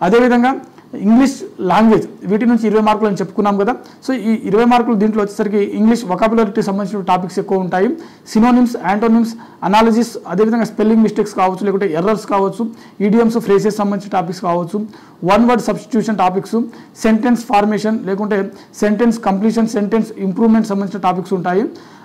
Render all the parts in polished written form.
అదేవిధంగా English language వీటి నుంచి 20 మార్కులు అని చెప్పుకున్నాం కదా. సో ఈ 20 మార్కులు దీంట్లో వచ్చేసరికి ఇంగ్లీష్ వొకాబులరీకి సంబంధించిన టాపిక్స్ ఎక్కువ ఉంటాయి. సినోనిమ్స్, యాంటోనిమ్స్, అనాలిసిస్, అదేవిధంగా స్పెల్లింగ్ మిస్టేక్స్ కావచ్చు, లేకుంటే ఎర్రర్స్ కావచ్చు, ఈడియమ్స్, ఫ్రేసెస్ సంబంధించిన టాపిక్స్ కావచ్చు, one word substitution topics, sentence formation లేకుంటే సెంటెన్స్ కంప్లీషన్, సెంటెన్స్ ఇంప్రూవ్మెంట్ సంబంధించిన టాపిక్స్ ఉంటాయి.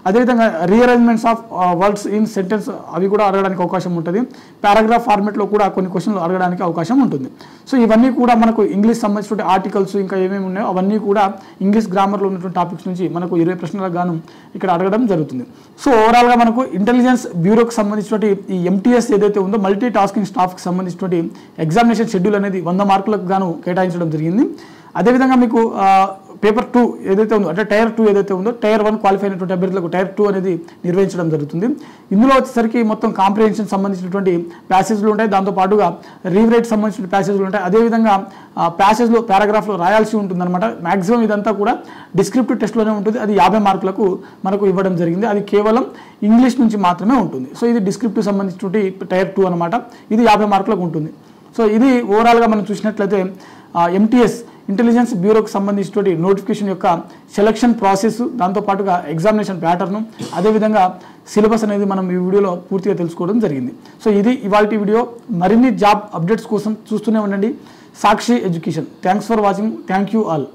అదేవిధంగా rearrangements of words in sentence అవి కూడా అడగడానికి అవకాశం ఉంటుంది. పారాగ్రాఫ్ ఫార్మేట్లో కూడా కొన్ని క్వశ్చన్లు అడగడానికి అవకాశం ఉంటుంది. సో ఇవన్నీ కూడా మనకు ఇంగ్లీష్ సంబంధించిన ఆర్టికల్స్ ఇంకా ఏమేమి ఉన్నాయో అవన్నీ కూడా ఇంగ్లీష్ గ్రామర్లో ఉన్నటువంటి టాపిక్స్ నుంచి మనకు 20 ప్రశ్నలకు గాను ఇక్కడ అడగడం జరుగుతుంది. సో ఓవరాల్గా మనకు ఇంటెలిజెన్స్ బ్యూరోకి సంబంధించినటువంటి ఈ MTS ఏదైతే ఉందో మల్టీ టాస్కింగ్ స్టాఫ్కి సంబంధించినటువంటి ఎగ్జామినేషన్ షెడ్యూల్ అనేది 100 మార్కులకు గాను కేటాయించడం జరిగింది. అదేవిధంగా మీకు పేపర్ 2 ఏదైతే ఉందో అంటే టైర్ 2 ఏదైతే ఉందో టైర్ 1 క్వాలిఫై అయినటువంటి అభ్యర్థులకు టైర్ 2 అనేది నిర్వహించడం జరుగుతుంది. ఇందులో వచ్చేసరికి మొత్తం కాంప్రిహెన్షన్ సంబంధించినటువంటి ప్యాసేజ్లు ఉంటాయి, దాంతోపాటుగా రీరైట్ సంబంధించిన ప్యాసేజ్లు ఉంటాయి. అదేవిధంగా ప్యాసేజ్లో పారాగ్రాఫ్లో రాయాల్సి ఉంటుంది అనమాట. మ్యాక్సిమం ఇదంతా కూడా డిస్క్రిప్టివ్ టెస్ట్లోనే ఉంటుంది. అది 50 మార్కులకు మనకు ఇవ్వడం జరిగింది. అది కేవలం ఇంగ్లీష్ నుంచి మాత్రమే ఉంటుంది. సో ఇది డిస్క్రిప్టివ్ సంబంధించినటువంటి టైర్ 2 అనమాట. ఇది 50 మార్కులకు ఉంటుంది. సో ఇది ఓవరాల్గా మనం చూసినట్లయితే MTS ఇంటెలిజెన్స్ బ్యూరోకి సంబంధించినటువంటి నోటిఫికేషన్ యొక్క సెలక్షన్ ప్రాసెస్, దాంతోపాటుగా ఎగ్జామినేషన్ ప్యాటర్ను, అదేవిధంగా సిలబస్ అనేది మనం ఈ వీడియోలో పూర్తిగా తెలుసుకోవడం జరిగింది. సో ఇది ఇవాల్టి వీడియో. మరిన్ని జాబ్ అప్డేట్స్ కోసం చూస్తూనే ఉండండి Sakshi education. Thanks for watching. Thank you all.